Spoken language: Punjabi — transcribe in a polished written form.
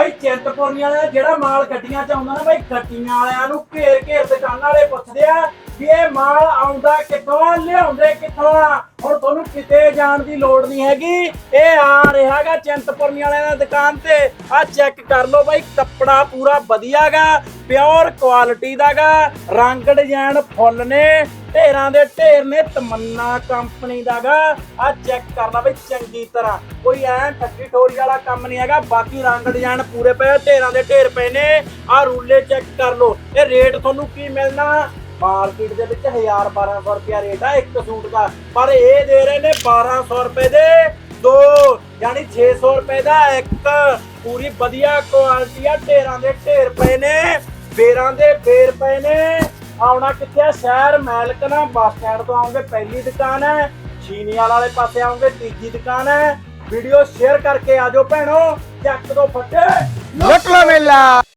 ਬਾਈ ਚਿੰਤਪੁਰਨੀ ਵਾਲਿਆਂ ਦਾ ਜਿਹੜਾ ਮਾਲ ਗੱਡੀਆਂ 'ਚ ਆਉਂਦਾ ਨਾ ਬਾਈ, ਗੱਡੀਆਂ ਵਾਲਿਆਂ ਨੂੰ ਘੇਰ ਘੇਰ ਦੁਕਾਨਾਂ ਵਾਲੇ ਪੁੱਛਦੇ ਆ ਵੀ ਇਹ ਮਾਲ ਆਉਂਦਾ ਕਿੱਥੋਂ ਆ, ਲਿਆਉਂਦੇ ਕਿੱਥੋਂ ਆ। ਹੁਣ ਤੁਹਾਨੂੰ ਕਿਤੇ ਜਾਣ ਦੀ ਲੋੜ ਨਹੀਂ ਹੈਗੀ, ਇਹ ਆ ਰਿਹਾਗਾ ਚਿੰਤਪੁਰਨੀ ਵਾਲਿਆਂ ਦੀ ਦੁਕਾਨ ਤੇ। ਆ ਚੈੱਕ ਕਰ ਲਓ ਬਾਈ, ਕੱਪੜਾ ਪੂਰਾ ਵਧੀਆਗਾ, ਪਿਓਰ ਕੁਆਲਿਟੀ ਦਾਗਾ, ਰੰਗ ਡਿਜ਼ਾਈਨ ਫੁੱਲ ਨੇ, ਢੇਰਾਂ ਦੇ ਢੇਰ ਨੇ, ਤਮੰਨਾ ਕੰਪਨੀ ਦਾਗਾ। ਆ ਚੈੱਕ ਕਰ ਲਾ ਬਈ ਚੰਗੀ ਤਰ੍ਹਾਂ, ਕੋਈ ਐ ਠੱਗੀ ਠੋਰੀ ਵਾਲਾ ਕੰਮ ਨਹੀਂ ਹੈਗਾ। ਬਾਕੀ ਰੰਗ ਡਿਜ਼ਾਈਨ ਪੂਰੇ ਪਏ, ਢੇਰਾਂ ਦੇ ਢੇਰ ਪਏ ਨੇ। ਆ ਰੂਲੇ ਚੈੱਕ ਕਰ ਲਓ, ਇਹ ਰੇਟ ਤੁਹਾਨੂੰ ਕੀ ਮਿਲਣਾ ਮਾਰਕੀਟ ਦੇ ਵਿੱਚ 1000-1200 ਰੁਪਿਆ ਰੇਟ ਆ ਇੱਕ ਸੂਟ ਦਾ, ਪਰ ਇਹ ਦੇ ਰਹੇ ਨੇ 1200 ਰੁਪਏ ਦੇ 2, ਯਾਨੀ 600 ਰੁਪਏ ਦਾ ਇੱਕ। ਪੂਰੀ ਵਧੀਆ ਕੁਆਲਿਟੀ ਆ, ਢੇਰਾਂ ਦੇ ਢੇਰ ਪਏ ਨੇ, ਬੇਰਾਂ ਦੇ ਬੇਰ ਪਏ ਨੇ। ਆਉਣਾ ਕਿੱਥੇ ਆ? ਸ਼ਹਿਰ ਮੈਲਕਨਾ ਬੱਸ ਸਟੈਂਡ ਤੋਂ ਆਉਂਗੇ ਪਹਿਲੀ ਦੁਕਾਨ ਹੈ, ਛੀਨੀਵਾਲ ਵਾਲੇ ਪਾਸੇ ਆਉਂਗੇ ਤੀਜੀ ਦੁਕਾਨ ਹੈ। ਵੀਡੀਓ ਸ਼ੇਅਰ ਕਰਕੇ ਆ ਜਾਓ ਭੈਣੋ, ਚੱਕ ਦੋ ਫੱਟੇ ਲੁੱਟ ਲੋ ਮੇਲਾ।